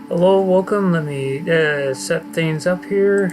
Hello, welcome. Let me set things up here.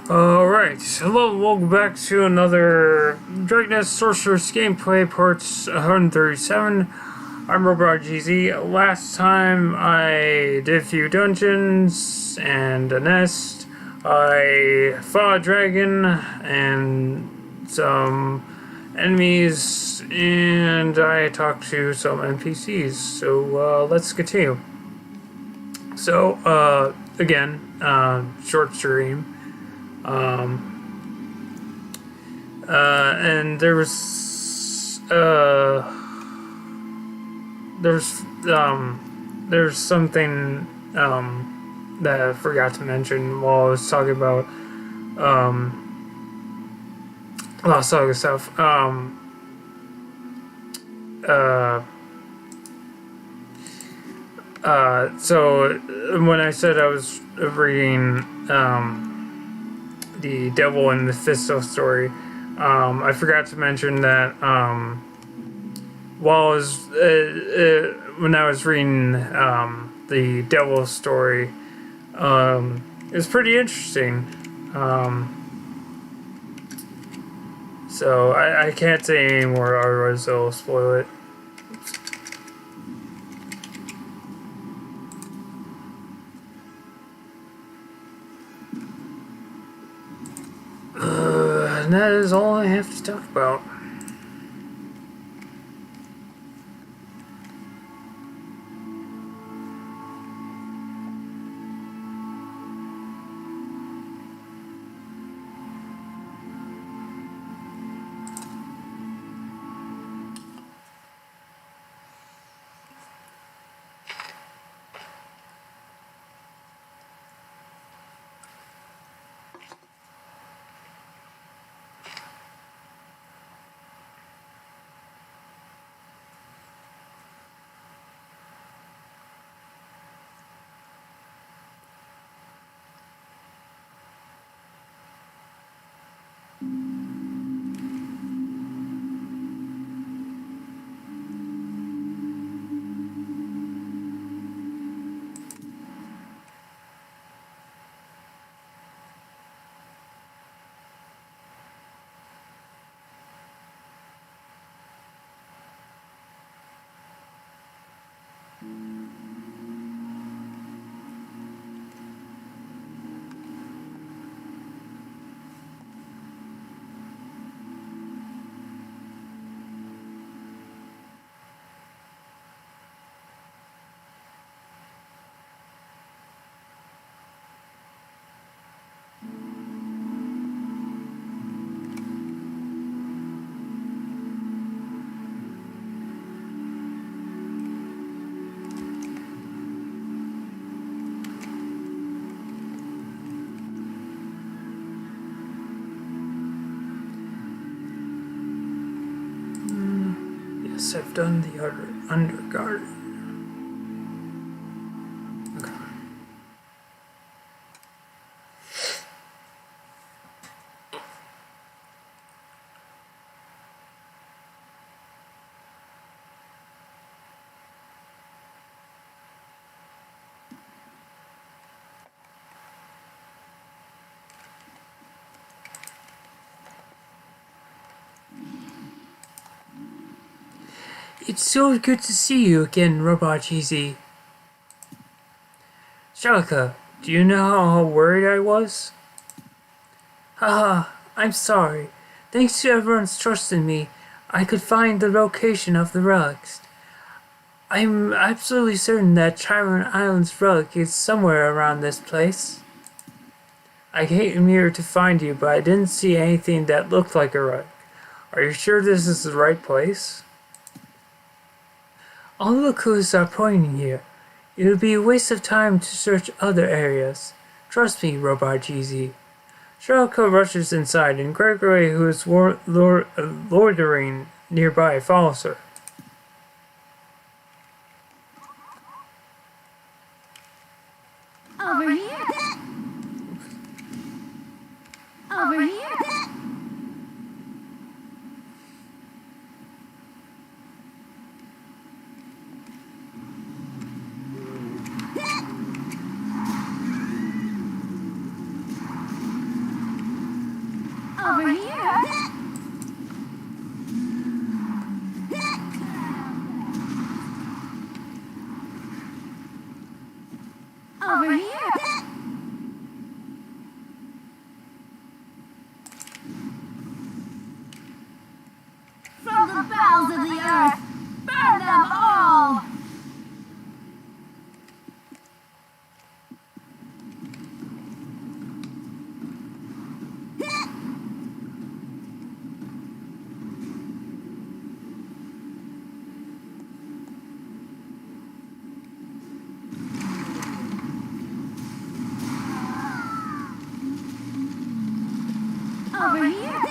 Alright, hello, welcome back to another Dragnet Sorceress gameplay, parts 137. I'm Robot GZ. Last time I did a few dungeons and a nest. I fought a dragon and some enemies, and I talked to some NPCs. So let's continue. So, again, short stream. And there's something, that I forgot to mention while I was talking about, Lost Saga stuff. So when I said I was reading, the Devil and Mephisto story, I forgot to mention that while I was when I was reading the Devil story, it was pretty interesting. So I can't say any more, otherwise I'll spoil it. And that is all I have to talk about. once I've done the undergarden. Okay. It's so good to see you again, Robot Cheesy. Shalika, do you know how worried I was? Haha, I'm sorry. Thanks to everyone's trust in me, I could find the location of the rugs. I'm absolutely certain that Chiron Island's rug is somewhere around this place. I came here to find you, but I didn't see anything that looked like a rug. Are you sure this is the right place? All the clues are pointing here. It would be a waste of time to search other areas. Trust me, Robot GZ. Shalika rushes inside, and Gregory, who is loitering nearby, follows her. Over here. Over here. Over here. Over here. From the bowels of the earth, burn them all! Over here.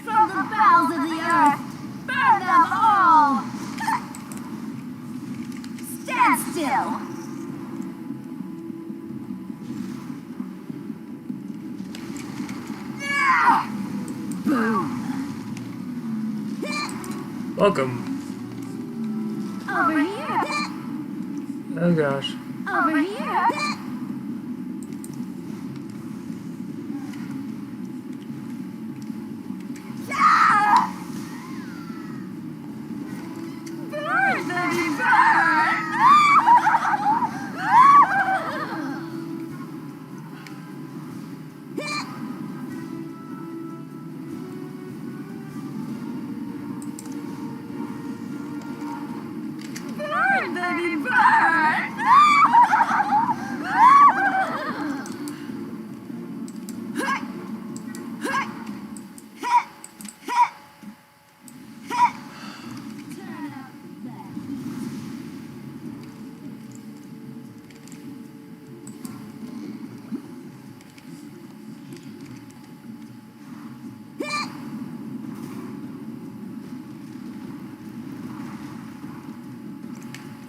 From the bowels of the earth, burn them all! Stand still! Boom! Welcome. Over here! Oh gosh. Over here! Burn, baby, burn! Burn, baby, burn!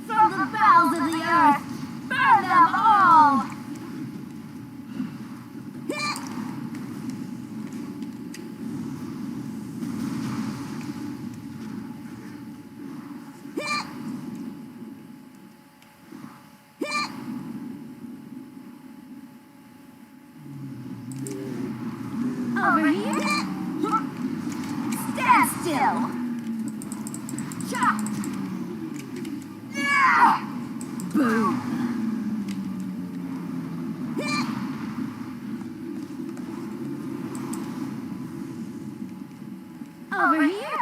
From the bowels of the earth, burn them all! Over here? Stand still! Chop! Boom! Over here?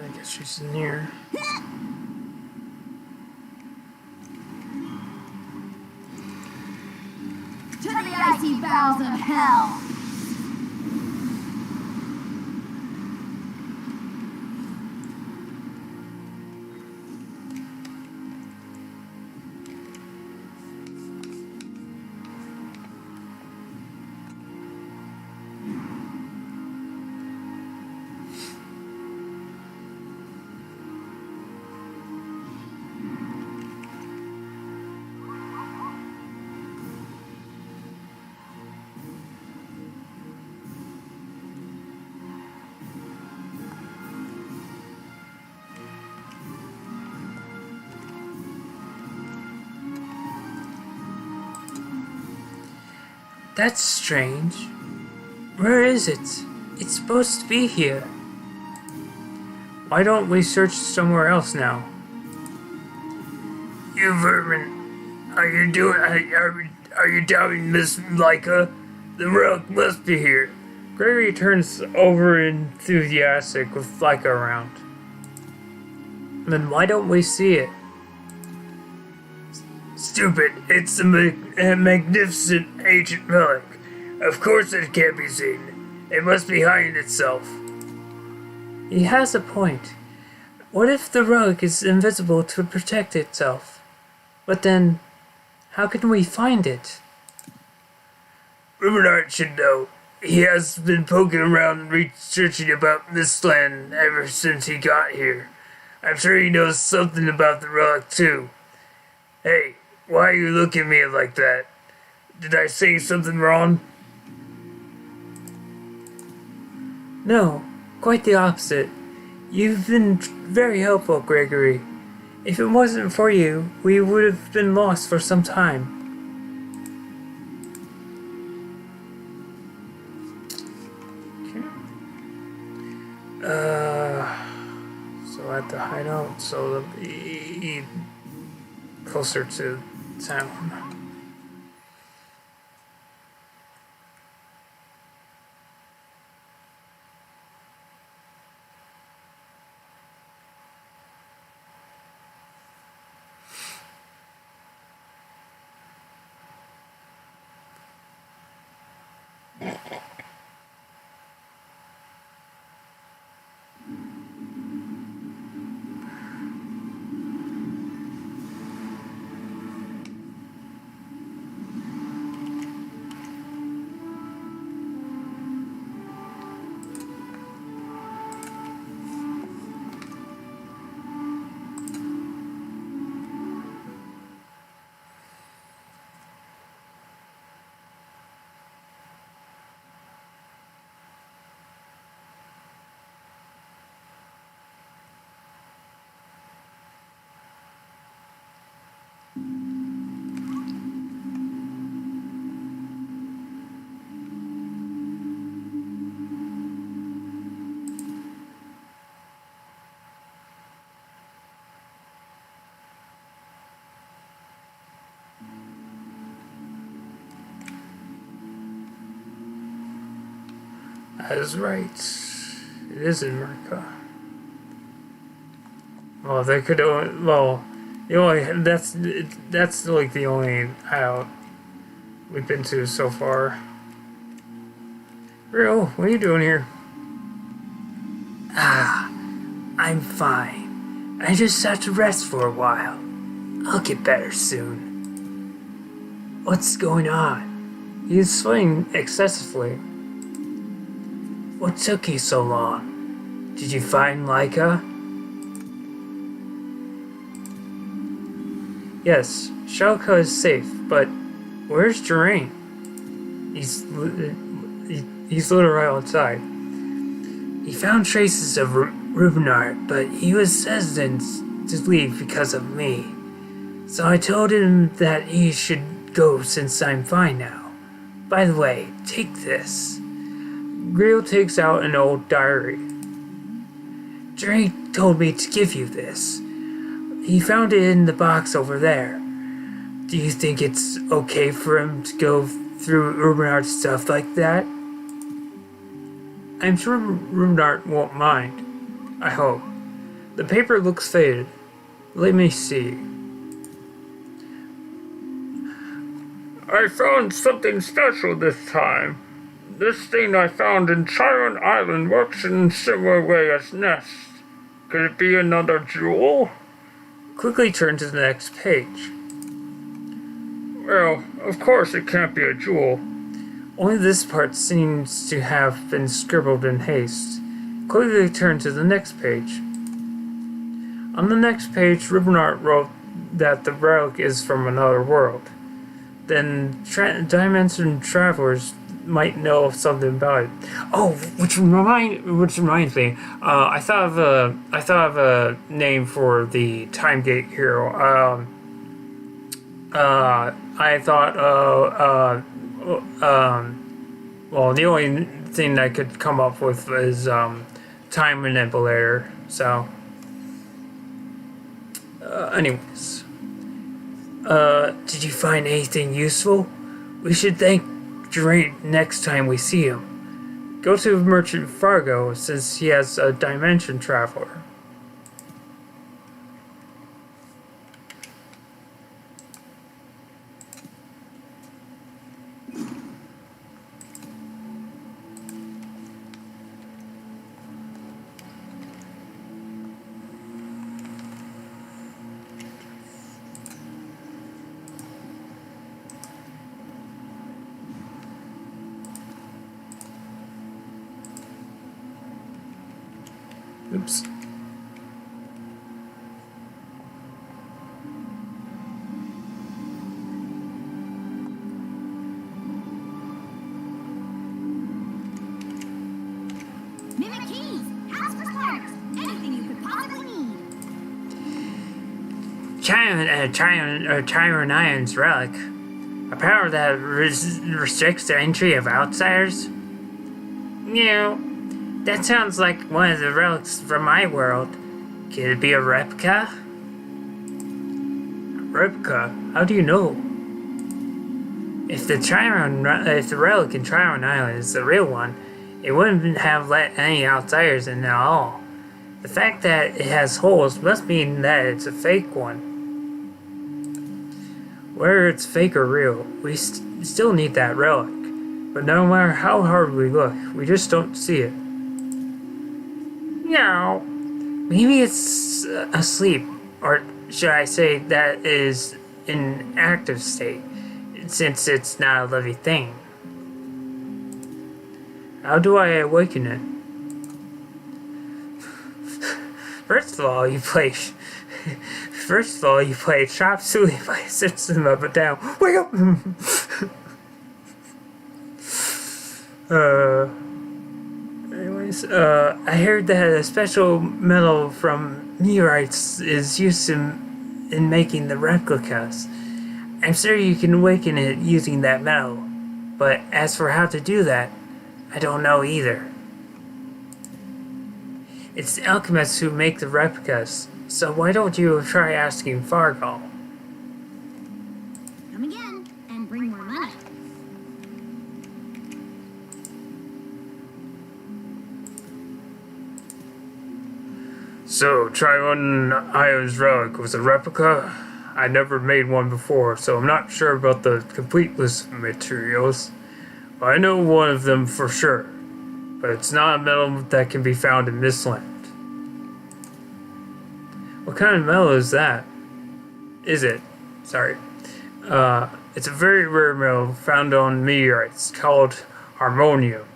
I guess she's in here. To the icy bowels of hell. That's strange. Where is it? It's supposed to be here. Why don't we search somewhere else now? You vermin, are you doubting Miss Leica? The relic must be here. Gregory turns over enthusiastic with Leica around. Then why don't we see it? Stupid, it's a magnificent ancient relic. Of course it can't be seen. It must be hiding itself. He has a point. What if the relic is invisible to protect itself? But then, how can we find it? Rubenart should know. He has been poking around and researching about this land ever since he got here. I'm sure he knows something about the relic too. Hey, why are you looking at me like that? Did I say something wrong? No, quite the opposite. You've been very helpful, Gregory. If it wasn't for you, we would have been lost for some time. So at the hideout, so the closer to town. That is right. It is in America. Well, they could only, well, the only, that's like the only hideout we've been to so far. Real, what are you doing here? Ah, I'm fine. I just have to rest for a while. I'll get better soon. What's going on? He's sweating excessively. What took you so long? Did you find Leica? Yes, Shalka is safe, but where's Geraint? He's literally outside. He found traces of Rubenart, but he was hesitant to leave because of me. So I told him that he should go since I'm fine now. By the way, take this. Grill takes out an old diary. Geraint told me to give you this. He found it in the box over there. Do you think it's okay for him to go through Rubenart's stuff like that? I'm sure Rubenart won't mind. I hope. The paper looks faded. Let me see. I found something special this time. This thing I found in Chiron Island works in a similar way as Nest. Could it be another jewel? Quickly turn to the next page. Well, of course it can't be a jewel. Only this part seems to have been scribbled in haste. Quickly turn to the next page. On the next page, Ribnart wrote that the relic is from another world. Then Dimension Travelers might know something about it. Oh, which reminds me. I thought of a name for the Time Gate hero. I thought well, the only thing that I could come up with is Time Manipulator. So, anyways, did you find anything useful? We should thank Geraint next time we see him. Go to Merchant Fargo since he has a Dimension Traveler. Oops. Mimic keys, house for sparks, anything you could possibly need. Chiron Iron's relic. A power that restricts the entry of outsiders? That sounds like one of the relics from my world. Could it be a replica? Replica? How do you know? If the relic in Chiron Island is the real one, it wouldn't have let any outsiders in at all. The fact that it has holes must mean that it's a fake one. Whether it's fake or real, we still need that relic. But no matter how hard we look, we just don't see it. No. Maybe it's asleep, or should I say that it is in active state, since it's not a living thing. How do I awaken it? First of all, you play Chop Suey by System Up and Down. Wake up! Anyways, I heard that a special metal from meteorites is used in making the replicas. I'm sure you can awaken it using that metal, but as for how to do that, I don't know either. It's the alchemists who make the replicas, so why don't you try asking Fargo? Come again, and bring more money. So, Chiron Iron's relic was a replica? I never made one before, so I'm not sure about the complete list of materials. But I know one of them for sure. But it's not a metal that can be found in this land. What kind of metal is that? Is it? Sorry. It's a very rare metal found on meteorites called harmonium.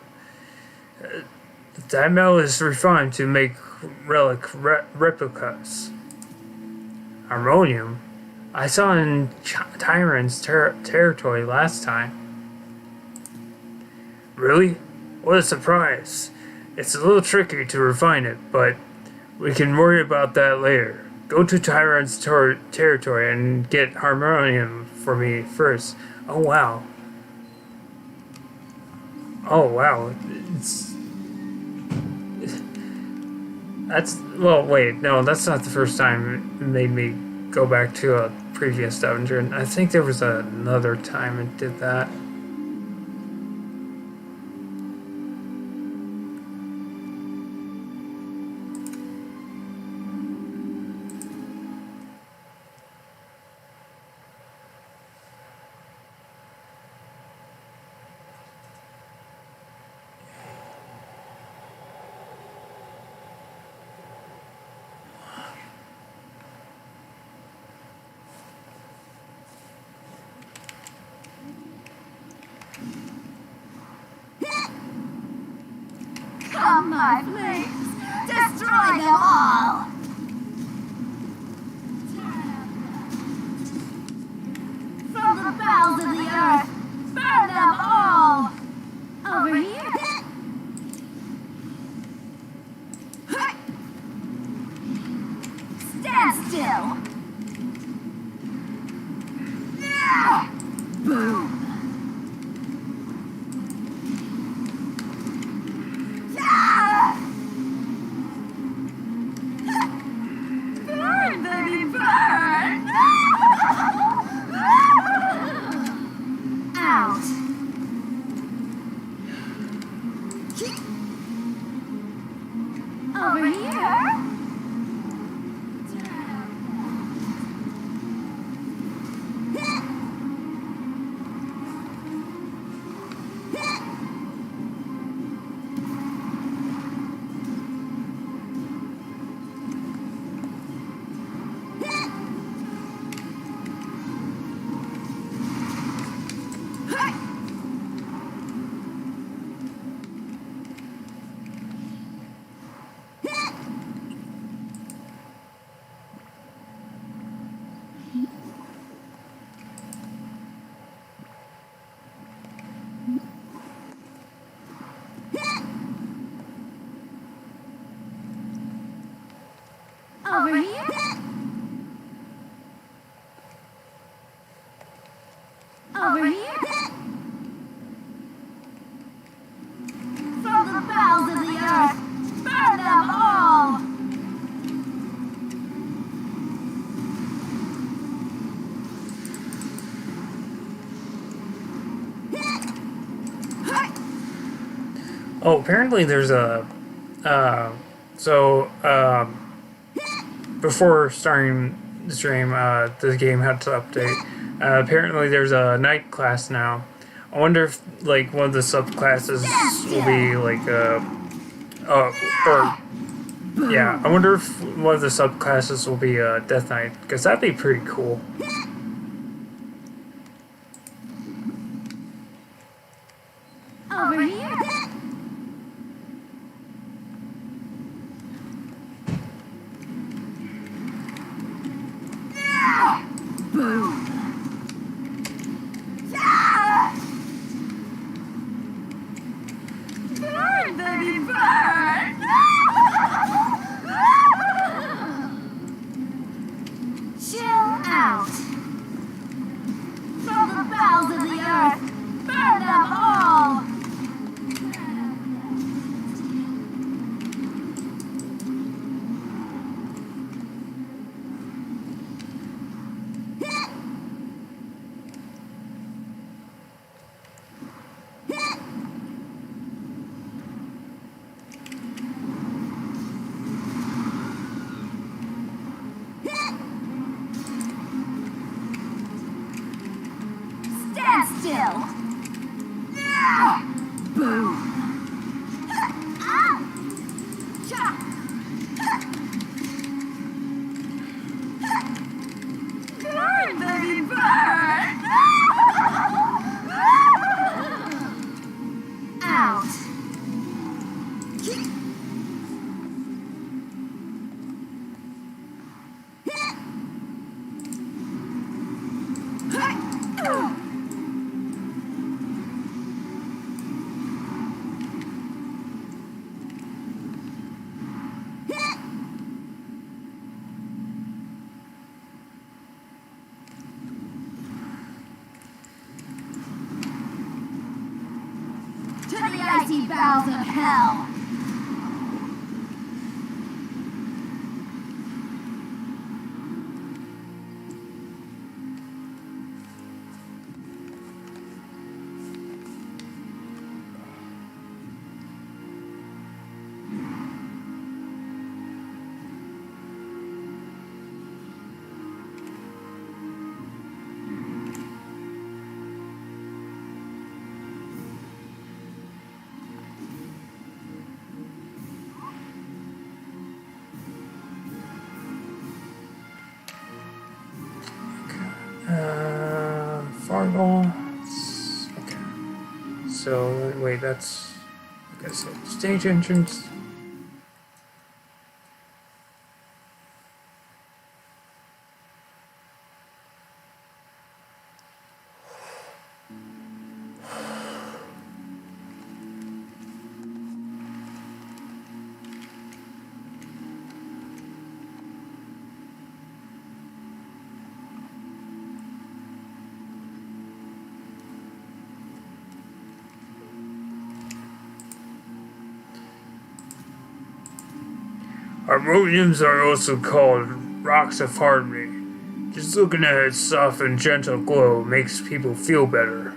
That metal is refined to make replicas. Harmonium? I saw it in Chiron's territory last time. Really? What a surprise. It's a little tricky to refine it, but we can worry about that later. Go to Chiron's territory and get harmonium for me first. Oh wow. Oh wow. Well, wait, no, that's not the first time it made me go back to a previous dungeon. I think there was another time it did that. Come, my flames! Destroy them all! From the bowels of the earth, burn them all! Over here! Stand still! Boom! Burn, baby, burn! Out! Over here? Over here? Over here? From the bowels of the earth, burn them all! Oh, apparently there's a, before starting the stream, the game had to update. Apparently there's a night class now. I wonder if, like, one of the subclasses will be, like, yeah, I wonder if one of the subclasses will be, Death Knight, because that'd be pretty cool. Over here? Boom! Burn, baby, burn! Chill out! From the bowels of the earth, burn them all! Stand still! Boom! Cha! Burn, baby, burn! Out! To the icy bowels of hell! Fargo. Okay. So, wait, that's I said, stage entrance. Harmoniums are also called rocks of harmony. Just looking at its soft and gentle glow makes people feel better.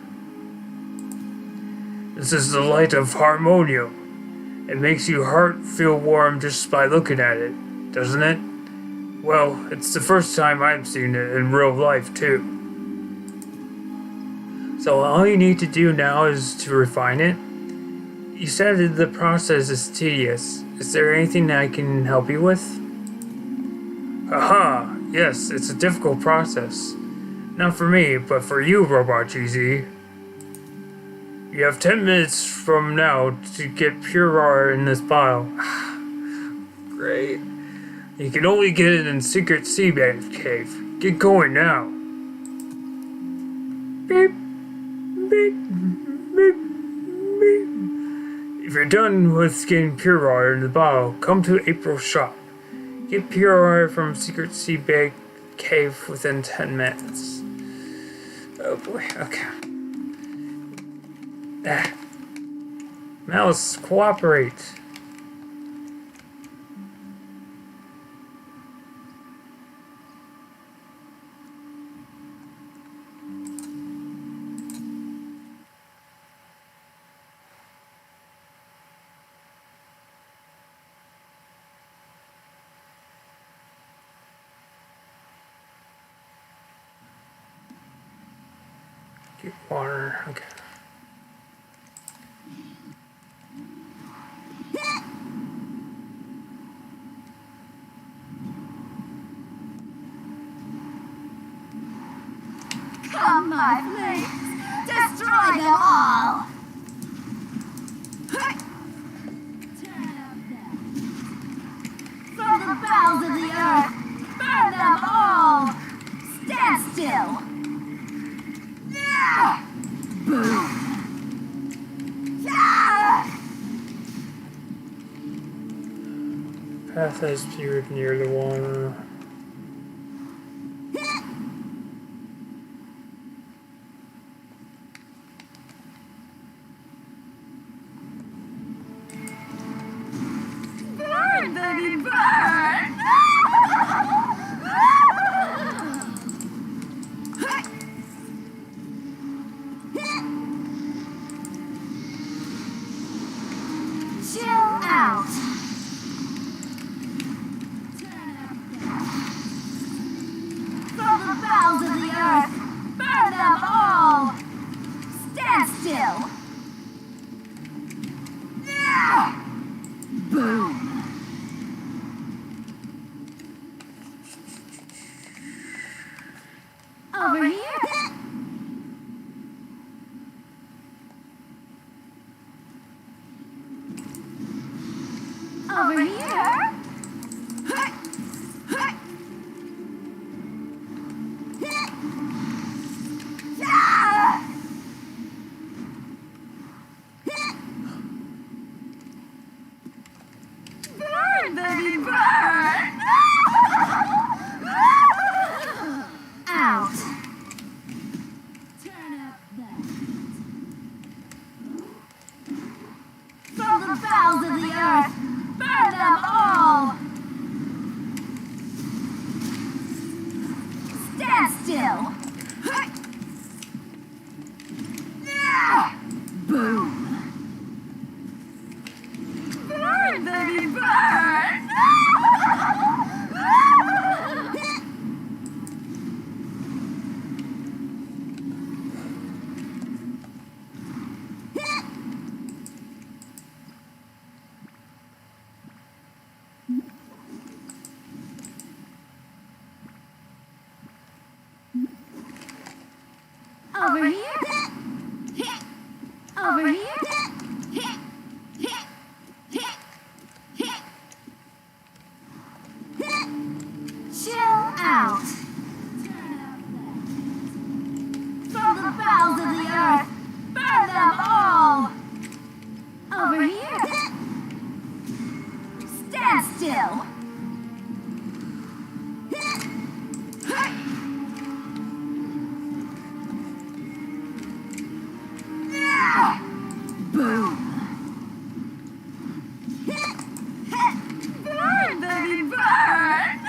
This is the light of harmonium. It makes your heart feel warm just by looking at it, doesn't it? Well, it's the first time I've seen it in real life too. So all you need to do now is to refine it. You said that the process is tedious. Is there anything that I can help you with? Haha, yes, it's a difficult process. Not for me, but for you, Robot GZ. You have 10 minutes from now to get pure art in this bottle. Great. You can only get it in Secret Seabed Cave. Get going now. Beep, beep, beep, beep. If you're done with getting pure art in the bottle, come to April's shop. Get pure art from Secret Seabed Cave within 10 minutes. Oh boy, okay. Mouse, cooperate. Get water, okay. Come, my flames! Destroy them all! From the bowels of the earth, burn them all! Stand still! Boom! Path has appeared near the water. Burn, baby, burn! Chill out! From the bowels of the earth, burn them all! Stand still! Boom! Over here! Over here! Burn, baby, burn! Out! Turn up that. From the bowels of the earth, burn them all! Stand still! Boom! Burn, baby, burn! Over here! Over here! still. Boom. Burn, baby, burn!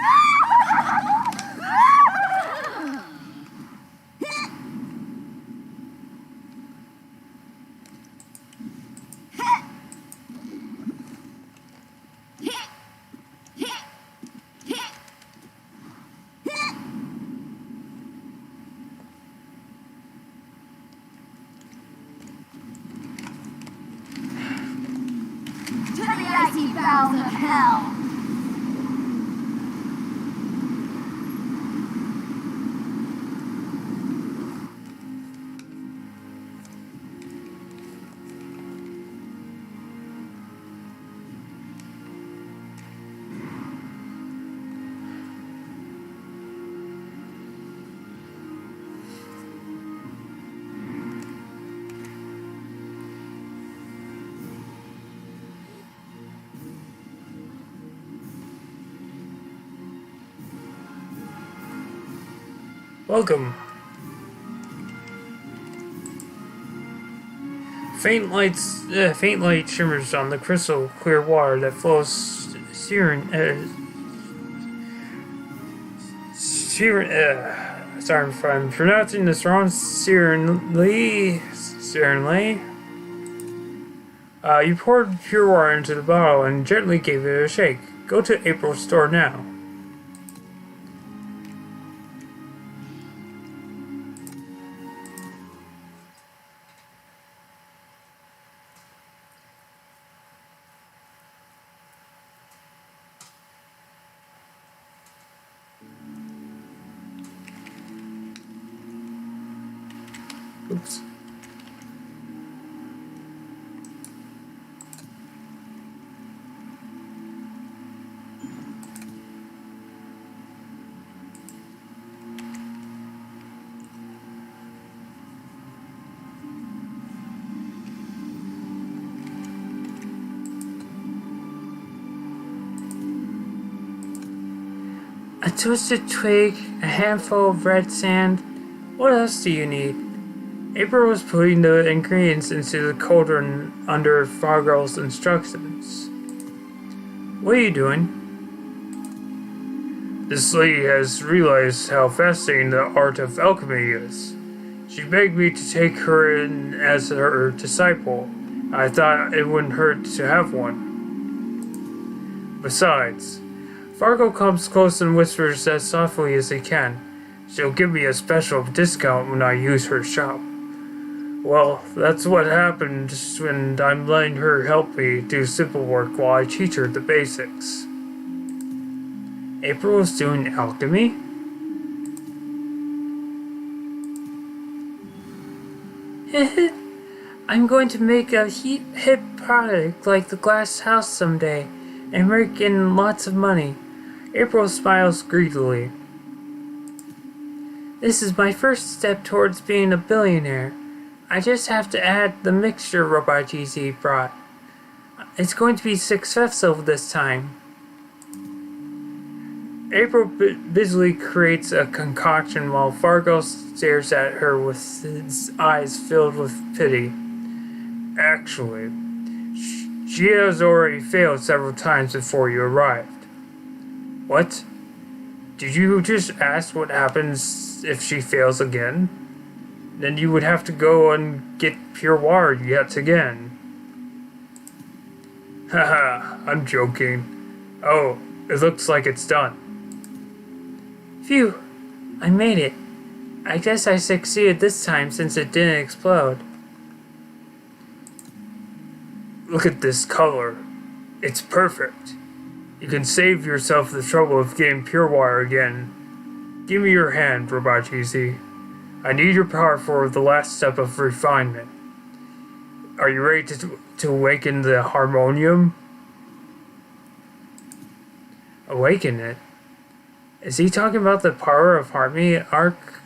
To the icy bowels of hell! Welcome. Faint light shimmers on the crystal clear water that flows sorry if I'm pronouncing this wrong. Serenely. You poured pure water into the bottle and gently gave it a shake. Go to April's store now. Oops. A twisted twig, a handful of red sand. What else do you need? April was putting the ingredients into the cauldron under Fargirl's instructions. What are you doing? This lady has realized how fascinating the art of alchemy is. She begged me to take her in as her disciple. I thought it wouldn't hurt to have one. Besides, Fargo comes close and whispers as softly as he can. She'll give me a special discount when I use her shop. Well, that's what happens when I'm letting her help me do simple work while I teach her the basics. April is doing alchemy? I'm going to make a hip product like the glass house someday and rake in lots of money. April smiles greedily. This is my first step towards being a billionaire. I just have to add the mixture Robot GZ brought. It's going to be successful this time. April busily creates a concoction while Fargo stares at her with his eyes filled with pity. Actually, she has already failed several times before you arrived. What? Did you just ask what happens if she fails again? Then you would have to go and get pure water yet again. Haha, I'm joking. Oh, it looks like it's done. Phew, I made it. I guess I succeeded this time since it didn't explode. Look at this color. It's perfect. You can save yourself the trouble of getting pure water again. Give me your hand, Robot GZ. I need your power for the last step of refinement. Are you ready to awaken the harmonium? Awaken it? Is he talking about the power of harmony Ark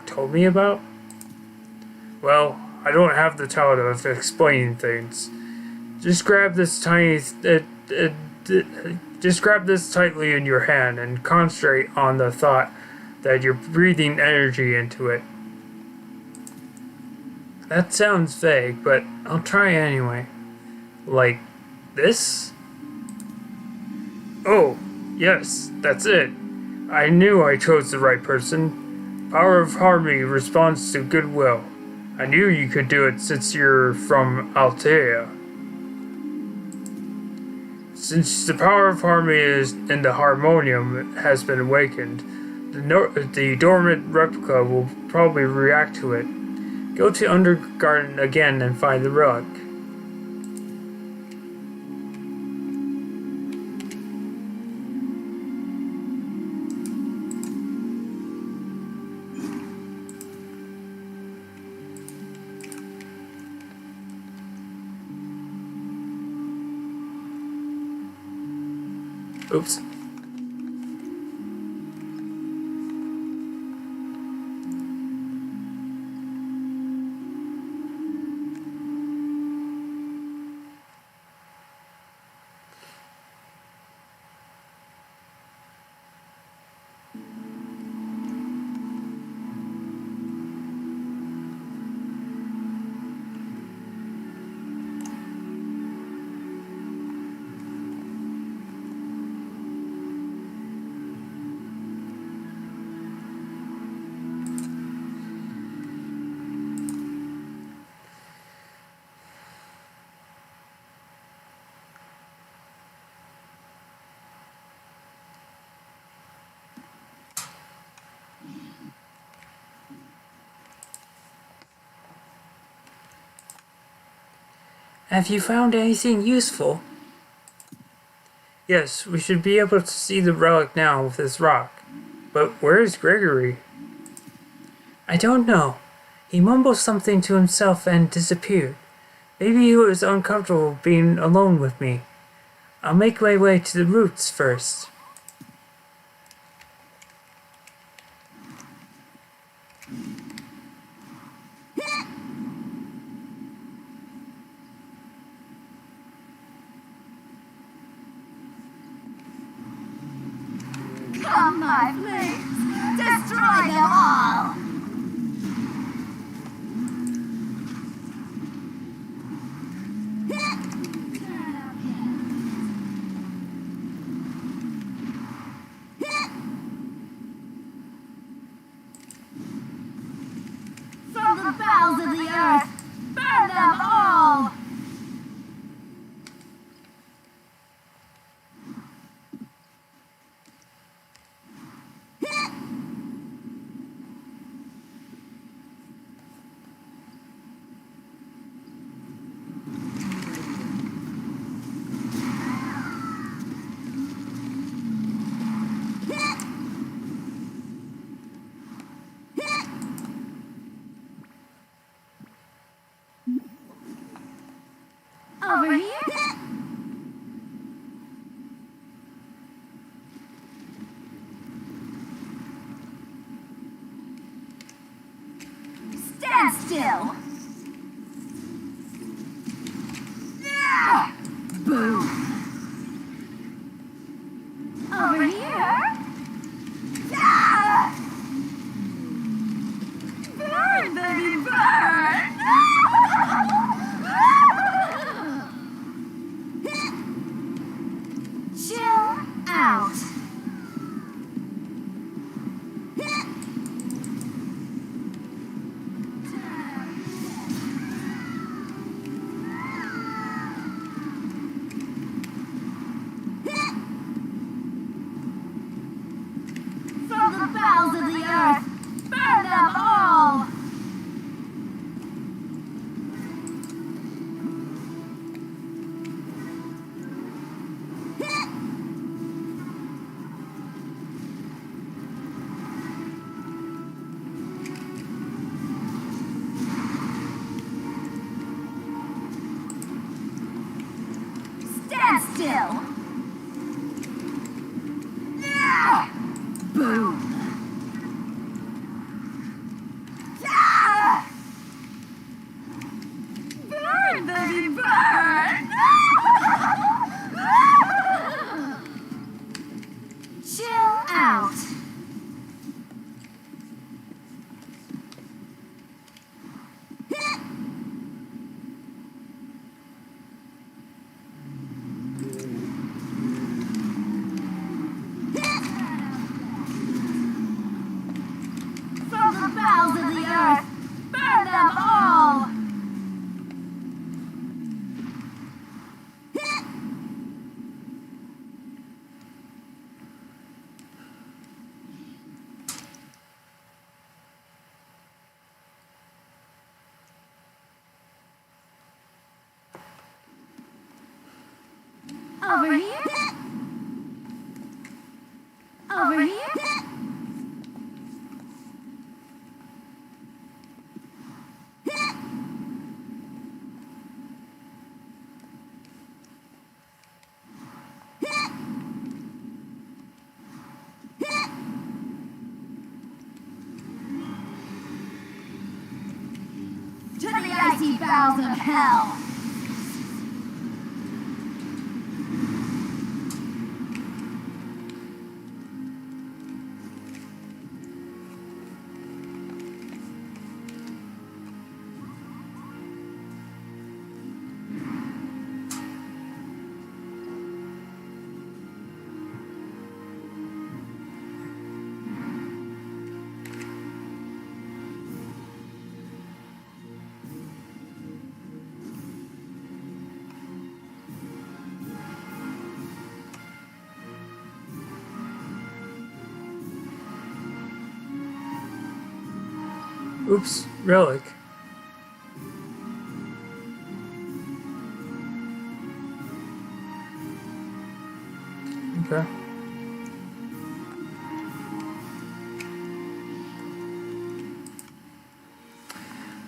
told me about? Well, I don't have the talent of explaining things. Just grab this tiny just grab this tightly in your hand and concentrate on the thought that you're breathing energy into it. That sounds vague, but I'll try anyway. Like this? Oh, yes, that's it. I knew I chose the right person. Power of harmony responds to goodwill. I knew you could do it since you're from Altea. Since the power of harmony is in the harmonium has been awakened, the dormant replica will probably react to it. Go to Undergarden again and find the relic. Oops. Have you found anything useful? Yes, we should be able to see the relic now with this rock. But where is Gregory? I don't know. He mumbled something to himself and disappeared. Maybe he was uncomfortable being alone with me. I'll make my way to the roots first. Come, my flames! Destroy them all! From the bowels of the earth, burn them all! Over here? Stand still! Boom! Over here? Burn, baby, burn! Chill out. From the bowels of the earth, burn them all! Stand still! Boom! Burn, baby, burn! Over here. Over here. To the icy bowels of hell. Oops, relic. Okay.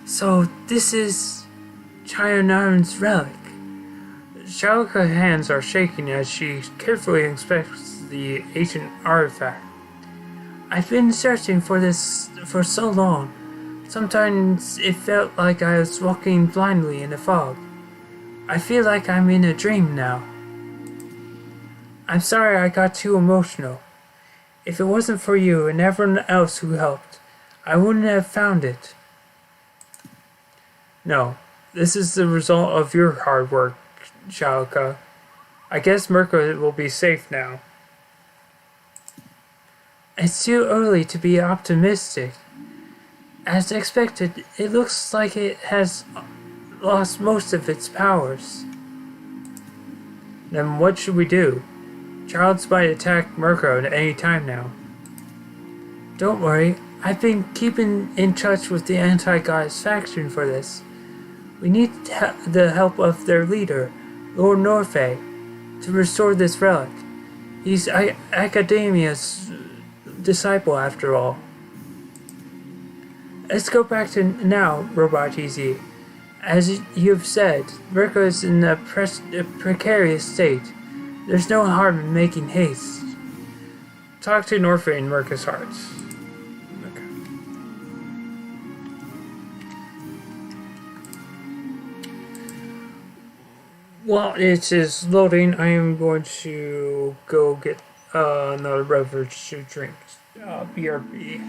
So this is Chionar's relic. Shalika's hands are shaking as she carefully inspects the ancient artifact. I've been searching for this for so long. Sometimes it felt like I was walking blindly in the fog. I feel like I'm in a dream now. I'm sorry I got too emotional. If it wasn't for you and everyone else who helped, I wouldn't have found it. No, this is the result of your hard work, Shalika. I guess Mirka will be safe now. It's too early to be optimistic. As expected, it looks like it has lost most of its powers. Then what should we do? Childs might attack Mirko at any time now. Don't worry, I've been keeping in touch with the Anti-Goddess faction for this. We need the help of their leader, Lord Norfay, to restore this relic. He's Academia's disciple after all. Let's go back to now, Robot Easy. As you've said, Mirko is in a precarious state. There's no harm in making haste. Talk to Norfay in Mirka's heart. Okay. While it is loading, I am going to go get another beverage to drink. BRB.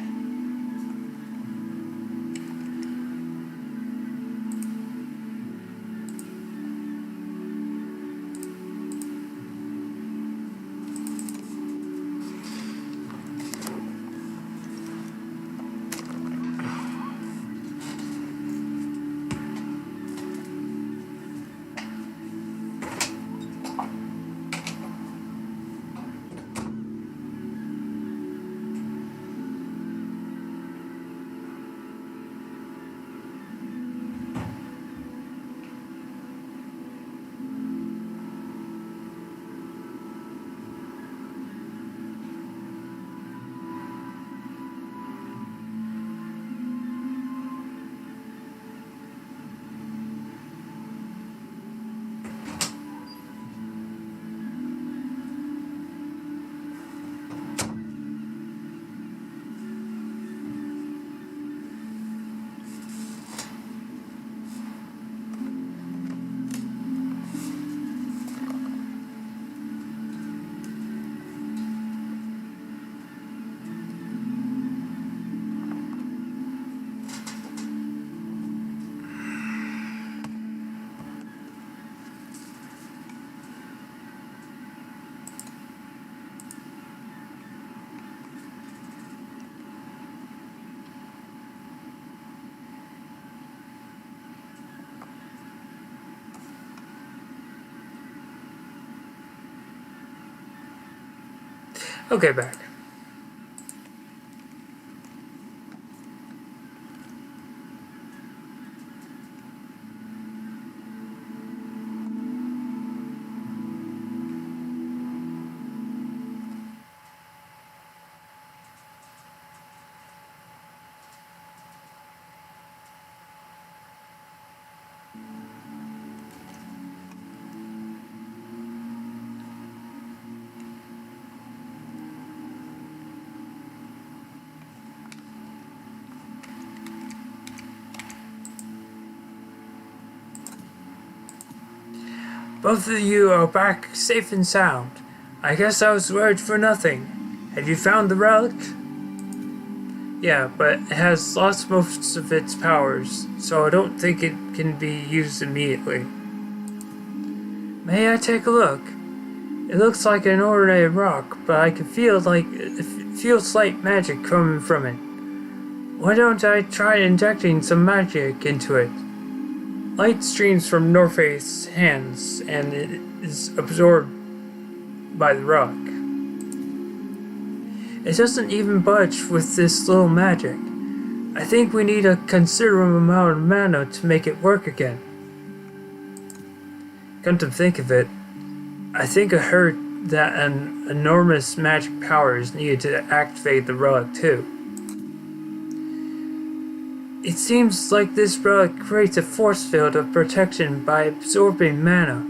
Okay, back. Both of you are back safe and sound. I guess I was worried for nothing. Have you found the relic? Yeah, but it has lost most of its powers, so I don't think it can be used immediately. May I take a look? It looks like an ordinary rock, but I can feel slight magic coming from it. Why don't I try injecting some magic into it? Light streams from Norfaith's hands, and it is absorbed by the rock. It doesn't even budge with this little magic. I think we need a considerable amount of mana to make it work again. Come to think of it, I think I heard that an enormous magic power is needed to activate the relic too. It seems like this relic creates a force field of protection by absorbing mana.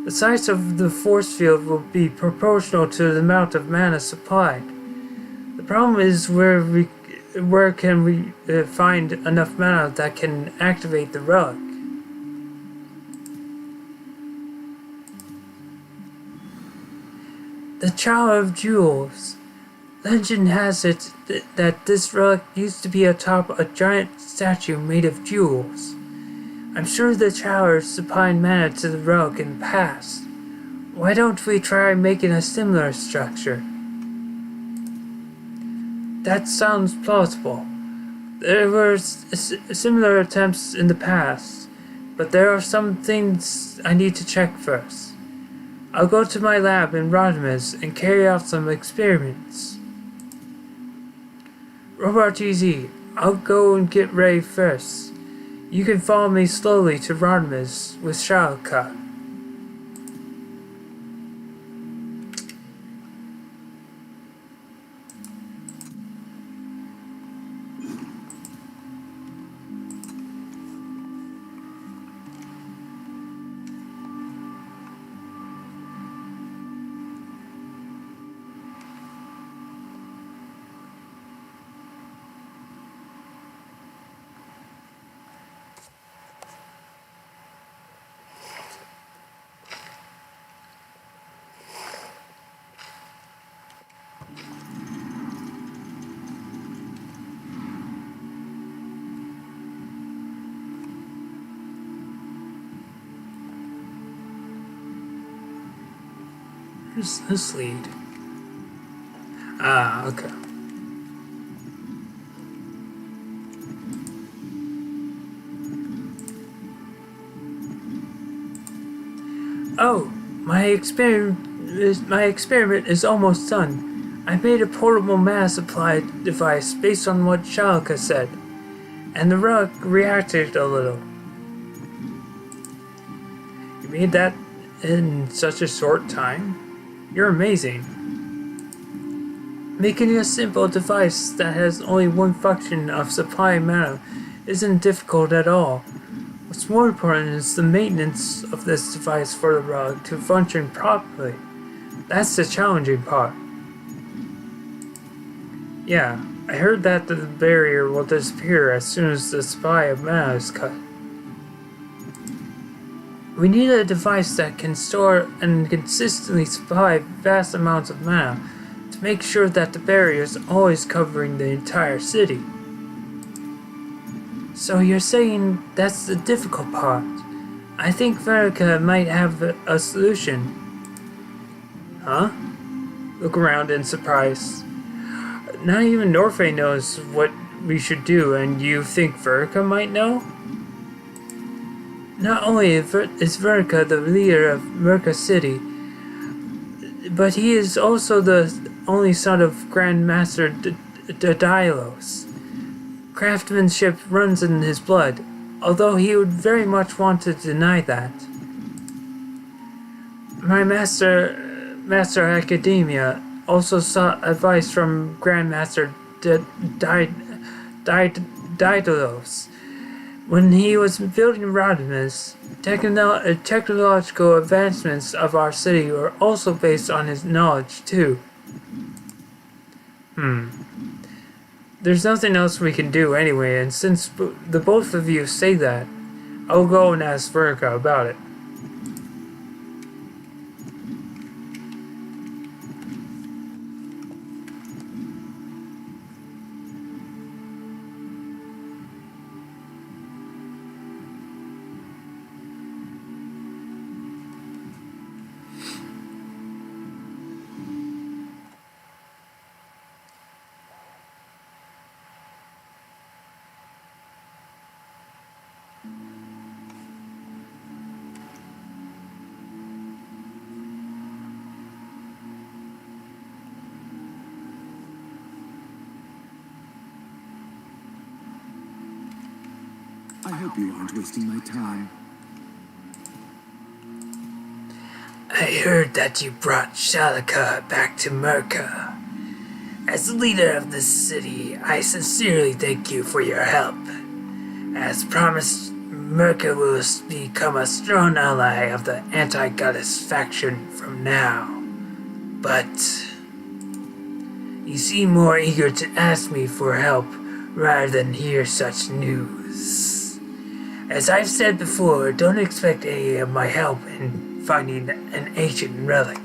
The size of the force field will be proportional to the amount of mana supplied. The problem is where can we find enough mana that can activate the relic? The Tower of Jewels. Legend has it that this relic used to be atop a giant statue made of jewels. I'm sure the tower supplied mana to the relic in the past. Why don't we try making a similar structure? That sounds plausible. There were similar attempts in the past, but there are some things I need to check first. I'll go to my lab in Rodimus and carry out some experiments. Robot GZ, I'll go and get ready first. You can follow me slowly to Rodimus with Shalka. Where's this lead? Ah, okay. Oh, my experiment is almost done. I made a portable mana supply device based on what Shalka said, and the relic reacted a little. You made that in such a short time? You're amazing. Making a simple device that has only one function of supplying mana isn't difficult at all. What's more important is the maintenance of this device for the relic to function properly. That's the challenging part. Yeah, I heard that the barrier will disappear as soon as the supply of mana is cut. We need a device that can store and consistently supply vast amounts of mana to make sure that the barrier is always covering the entire city. So you're saying that's the difficult part. I think Verica might have a solution. Huh? Look around in surprise. Not even Norfaith knows what we should do, and you think Verica might know? Not only is Verica the leader of Merca City, but he is also the only son of Grand Master Daedalus. Craftsmanship runs in his blood, although he would very much want to deny that. My Master Academia also sought advice from Grandmaster Daedalus. When he was building Rodimus, technological advancements of our city were also based on his knowledge too. There's nothing else we can do anyway, and since the both of you say that, I'll go and ask Verica about it. I hope you aren't wasting my time. I heard that you brought Shalika back to Merca. As the leader of this city, I sincerely thank you for your help. As promised, Merca will become a strong ally of the anti-goddess faction from now. But you seem more eager to ask me for help rather than hear such news. As I've said before, don't expect any of my help in finding an ancient relic.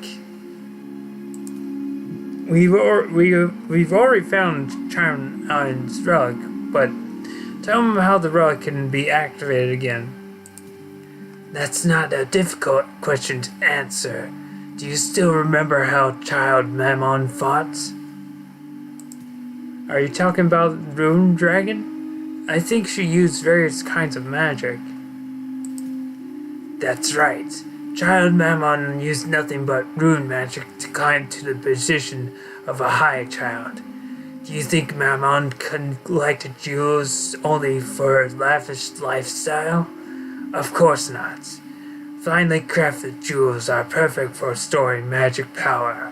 We've already found Charm Island's relic, but tell him how the relic can be activated again. That's not a difficult question to answer. Do you still remember how Child Mammon fought? Are you talking about Rune Dragon? I think she used various kinds of magic. That's right. Child Mammon used nothing but rune magic to climb to the position of a high child. Do you think Mammon collected jewels only for her lavish lifestyle? Of course not. Finely crafted jewels are perfect for storing magic power.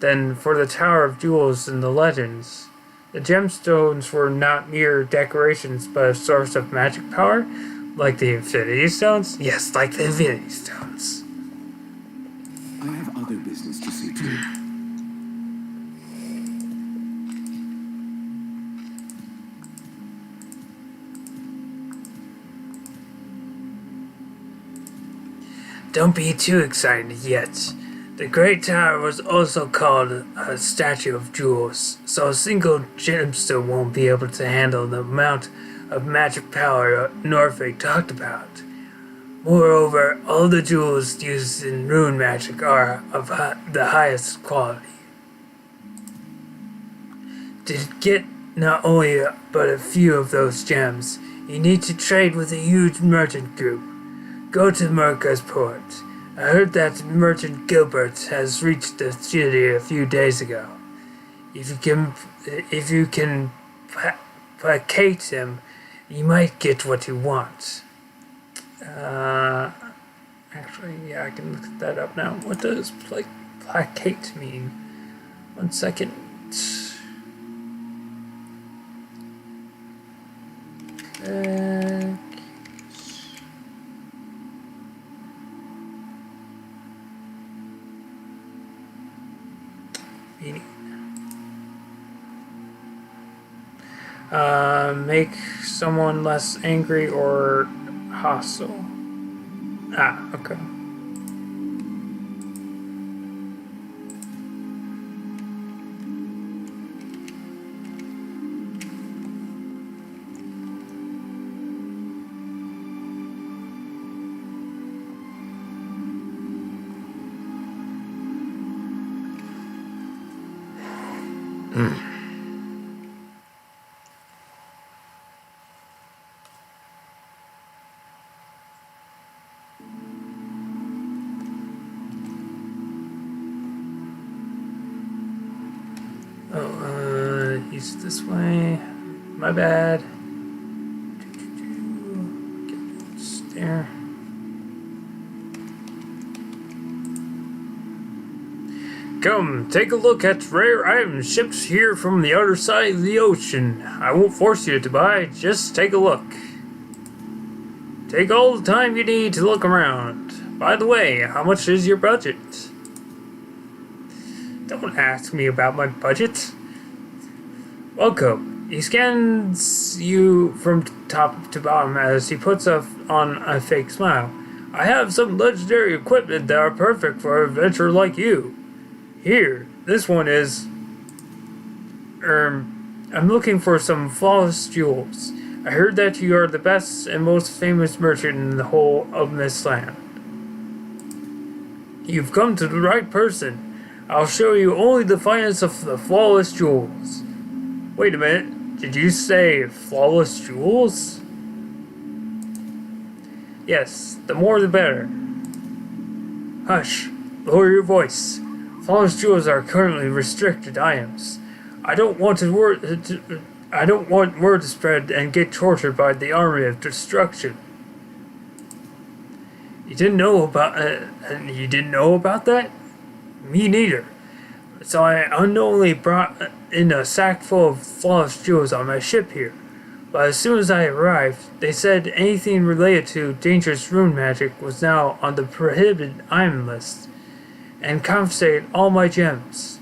Then, for the Tower of Jewels in the legends, the gemstones were not mere decorations but a source of magic power? Like the Infinity Stones? Yes, like the Infinity Stones. I have other business to see to. Don't be too excited yet. The Great Tower was also called a Statue of Jewels, so a single gemstone won't be able to handle the amount of magic power Norfolk talked about. Moreover, all the jewels used in rune magic are of the highest quality. To get not only but a few of those gems, you need to trade with a huge merchant group. Go to Merca's port. I heard that merchant Gilbert has reached the city a few days ago. If you can placate him, you might get what you want. Actually, yeah, I can look that up now. What does placate mean? 1 second. Make someone less angry or hostile. Ah, okay. He's this way. My bad. Get there. Come, take a look at rare items shipped here from the other side of the ocean. I won't force you to buy, just take a look. Take all the time you need to look around. By the way, how much is your budget? Don't ask me about my budget. Welcome. He scans you from top to bottom as he puts on a fake smile. I have some legendary equipment that are perfect for an adventurer like you. Here, this one is... I'm looking for some flawless jewels. I heard that you are the best and most famous merchant in the whole of this land. You've come to the right person. I'll show you only the finest of the flawless jewels. Wait a minute, did you say flawless jewels? Yes, the more the better. Hush, lower your voice. Flawless jewels are currently restricted items. I don't want to I don't want word to spread and get tortured by the army of destruction. You didn't know about that? Me neither. So I unknowingly brought in a sack full of flawless jewels on my ship here. But as soon as I arrived, they said anything related to dangerous rune magic was now on the prohibited item list, and confiscated all my gems.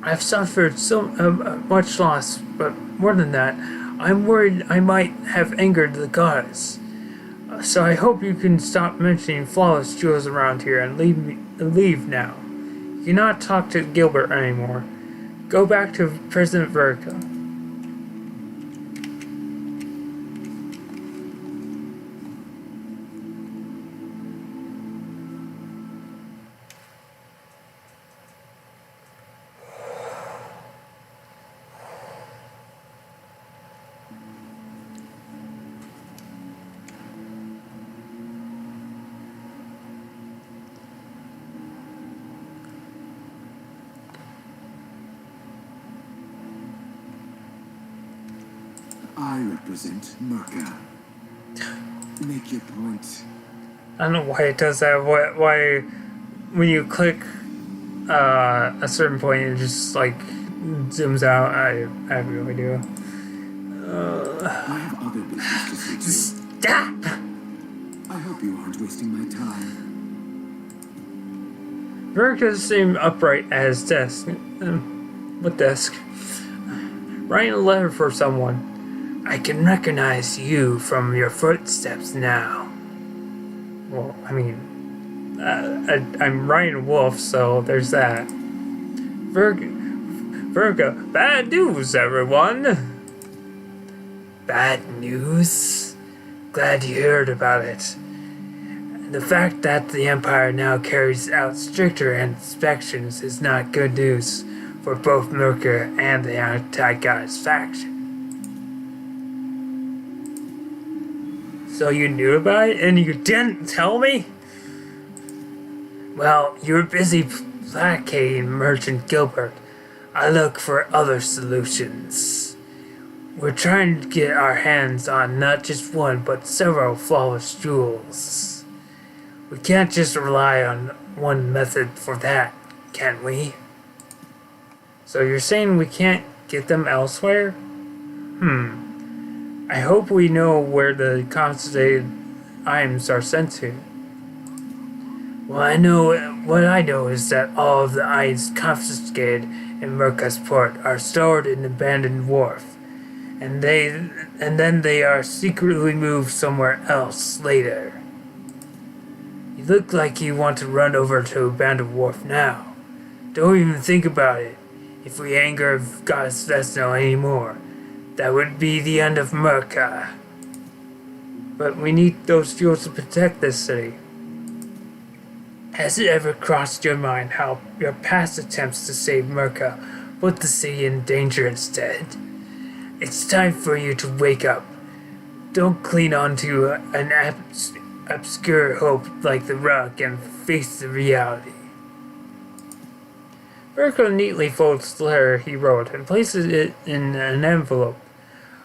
I've suffered so much loss, but more than that, I'm worried I might have angered the goddess. So I hope you can stop mentioning flawless jewels around here and leave now. You cannot talk to Gilbert anymore. Go back to President Verica. I represent Merca. Make your point. I don't know why it does that. Why when you click a certain point, it just like zooms out. I have no idea. I have other business to see to. Stop! I hope you aren't wasting my time. Verica seemed upright at his desk. What desk? Writing a letter for someone. I can recognize you from your footsteps now. Well, I mean, I'm Ryan Wolf, so there's that. Virgo, bad news, everyone! Bad news? Glad you heard about it. The fact that the Empire now carries out stricter inspections is not good news for both Merca and the Anti-Goddess faction. So you knew about it and you didn't tell me? Well, you were busy placating Merchant Gilbert. I look for other solutions. We're trying to get our hands on not just one, but several flawless jewels. We can't just rely on one method for that, can we? So you're saying we can't get them elsewhere? I hope we know where the confiscated items are sent to. Well, what I know is that all of the items confiscated in Merca's port are stored in an abandoned wharf, and then they are secretly moved somewhere else later. You look like you want to run over to abandoned wharf now. Don't even think about it. If we anger Goddess Vesno anymore, that would be the end of Merca. But we need those jewels to protect this city. Has it ever crossed your mind how your past attempts to save Merca put the city in danger instead? It's time for you to wake up. Don't cling on to an obscure hope like the rug and face the reality. Merca neatly folds the letter he wrote and places it in an envelope.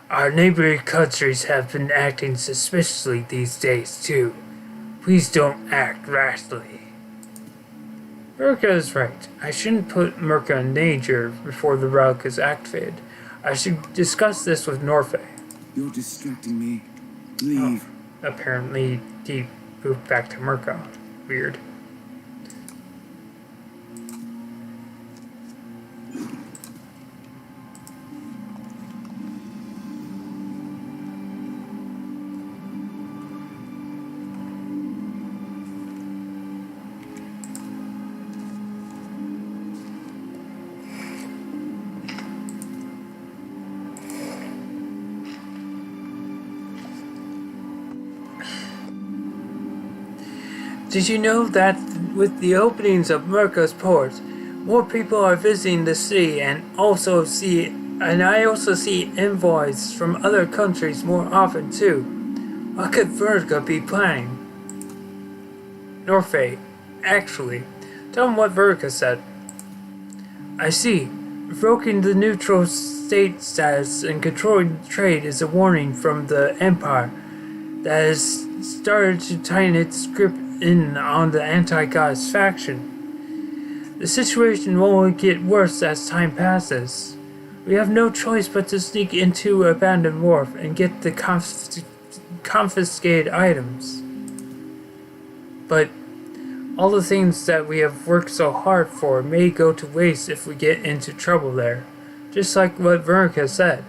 Our neighboring countries have been acting suspiciously these days, too. Please don't act rashly. Merca is right. I shouldn't put Merca in danger before the relic is activated. I should discuss this with Norfei. You're distracting me. Leave. Apparently, he moved back to Merca. Weird. Did you know that with the openings of Merca's port, more people are visiting the city and I also see envoys from other countries more often too? What could Verga be planning? Norfei, actually, tell him what Verga said. I see. Revoking the neutral state status and controlling trade is a warning from the Empire that has started to tighten its grip in on the anti-goddess faction. The situation will only get worse as time passes. We have no choice but to sneak into Abandoned Wharf and get the confiscated items. But all the things that we have worked so hard for may go to waste if we get into trouble there, just like what Veronica said.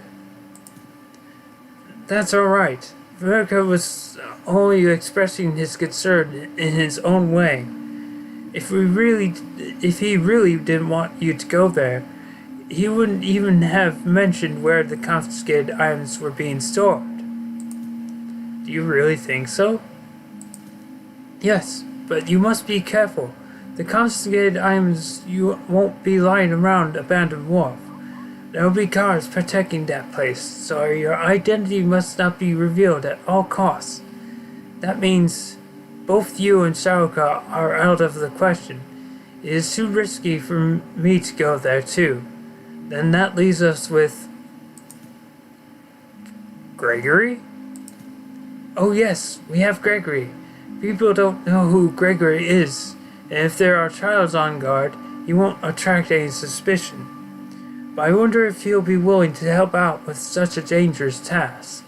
That's alright. Veronica was only expressing his concern in his own way. If he really didn't want you to go there, he wouldn't even have mentioned where the confiscated items were being stored. Do you really think so? Yes, but you must be careful. The confiscated items you won't be lying around Abandoned Wharf. There will be guards protecting that place, so your identity must not be revealed at all costs. That means both you and Shaoka are out of the question. It is too risky for me to go there too. Then that leaves us with Gregory? Oh yes, we have Gregory. People don't know who Gregory is, and if there are trials on guard, he won't attract any suspicion. But I wonder if he'll be willing to help out with such a dangerous task.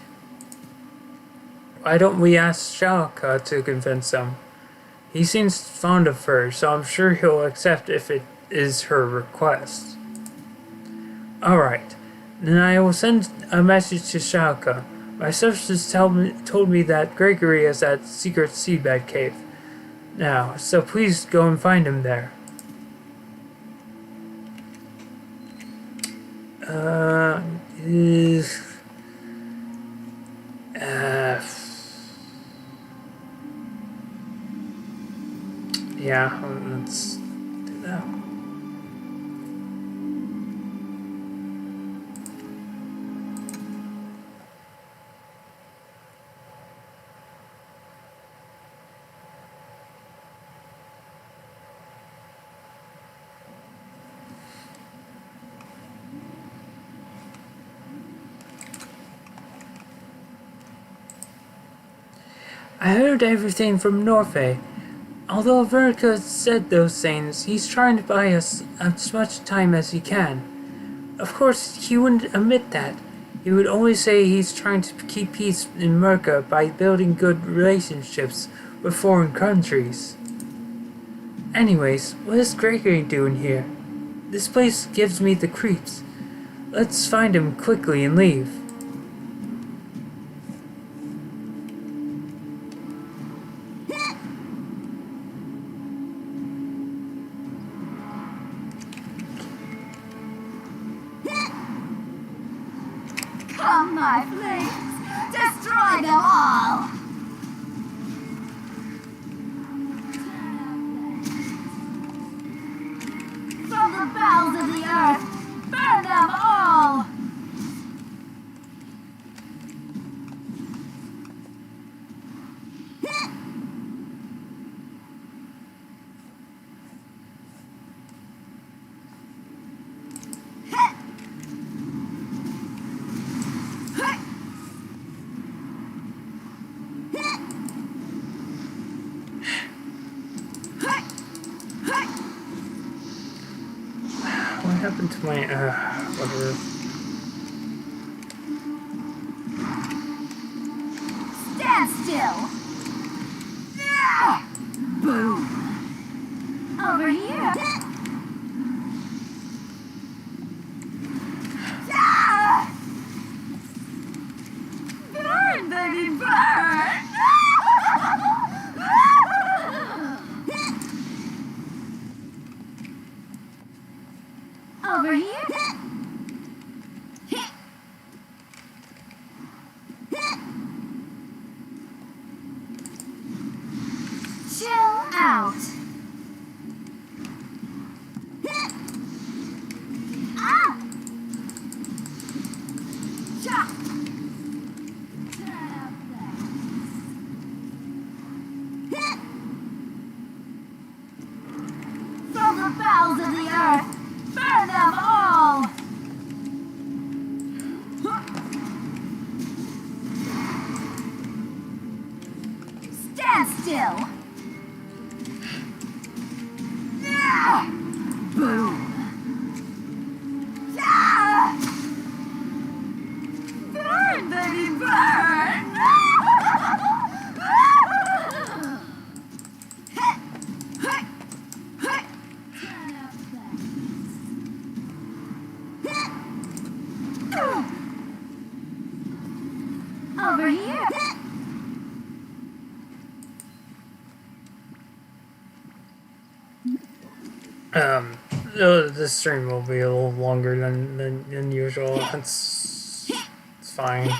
Why don't we ask Shaoka to convince him? He seems fond of her, so I'm sure he'll accept if it is her request. Alright, then I will send a message to Shaoka. My sources told me that Gregory is at secret seabed cave now, so please go and find him there. Yeah, let's do that. I heard everything from Norfei. Although Veronica said those things, he's trying to buy us as much time as he can. Of course, he wouldn't admit that. He would only say he's trying to keep peace in Merca by building good relationships with foreign countries. Anyways, what is Gregory doing here? This place gives me the creeps. Let's find him quickly and leave. Come, my flames, destroy them all! From the bowels of the earth, burn them all! What happened to my, whatever. Stand still! Boom! Over here! Burn, baby, burn! Over here? Chill out. Ah! Cha! From the bowels of the earth, burn them all! This stream will be a little longer than usual. It's fine.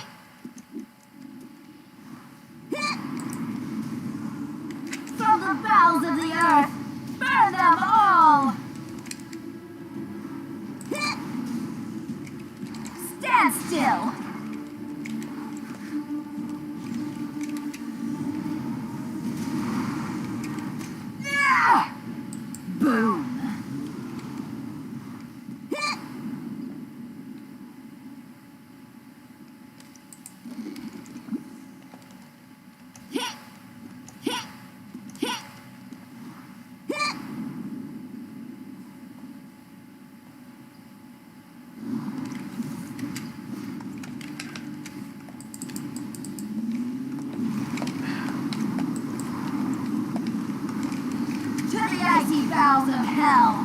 From the bowels of the earth, burn them all! Stand still! Boom! To the icy bowels of hell!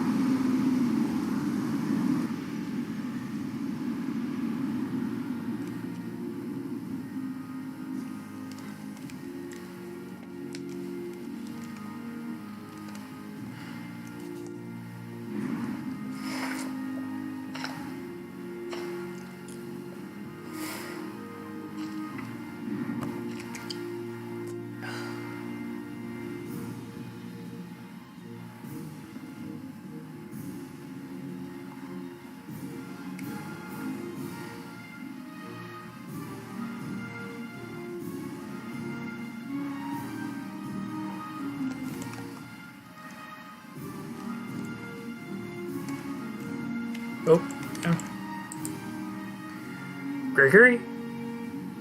Oh. Gregory?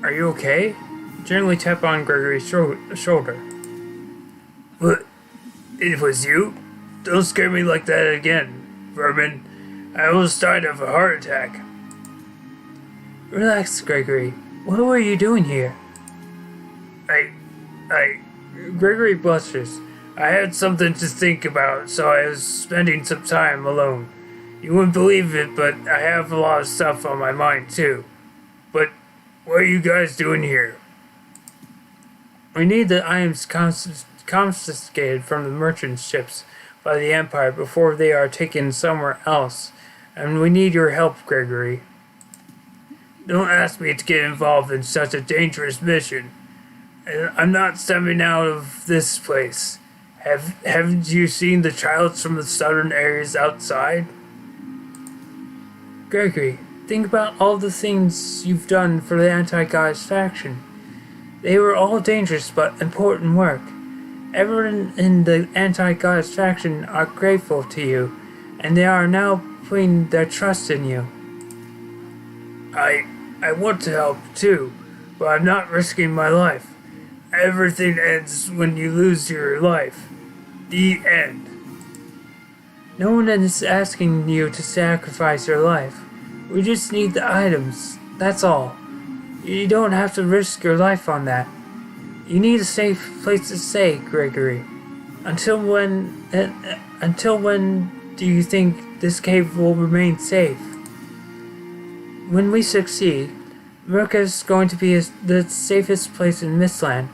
Are you okay? Gently tap on Gregory's shoulder. What? It was you? Don't scare me like that again, vermin. I almost died of a heart attack. Relax, Gregory. What were you doing here? Gregory blushes. I had something to think about, so I was spending some time alone. You wouldn't believe it, but I have a lot of stuff on my mind, too. But what are you guys doing here? We need the items confiscated from the merchant ships by the Empire before they are taken somewhere else, and we need your help, Gregory. Don't ask me to get involved in such a dangerous mission. I'm not stepping out of this place. Haven't you seen the childs from the southern areas outside? Gregory, think about all the things you've done for the Anti-Goddess faction. They were all dangerous but important work. Everyone in the Anti-Goddess faction are grateful to you, and they are now putting their trust in you. I want to help too, but I'm not risking my life. Everything ends when you lose your life. The end. No one is asking you to sacrifice your life. We just need the items, that's all. You don't have to risk your life on that. You need a safe place to stay, Gregory. Until when do you think this cave will remain safe? When we succeed, Merca is going to be the safest place in Mistland.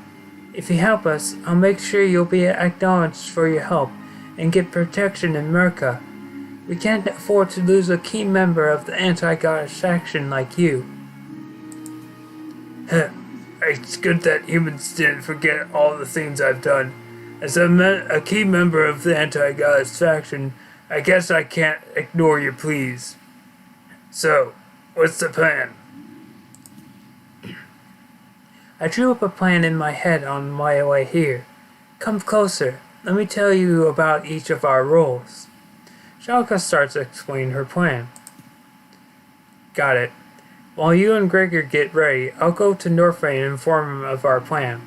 If you help us, I'll make sure you'll be acknowledged for your help and get protection in Merca. We can't afford to lose a key member of the Anti-Goddess faction like you. It's good that humans didn't forget all the things I've done. As a key member of the Anti-Goddess faction, I guess I can't ignore your pleas. So, what's the plan? I drew up a plan in my head on my way here. Come closer. Let me tell you about each of our roles. Shalka starts to explain her plan. Got it. While you and Gregor get ready, I'll go to Norfray and inform him of our plan.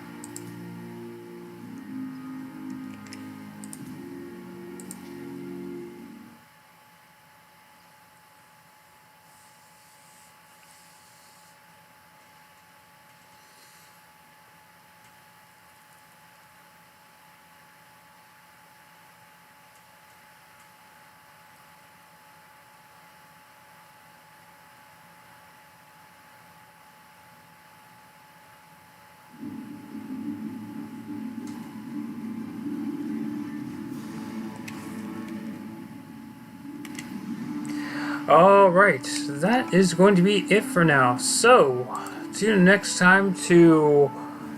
Alright, that is going to be it for now. So, see you next time to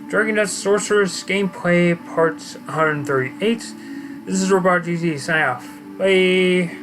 Dragon Nest Sorceress Gameplay Part 138. This is Robot GZ signing off. Bye!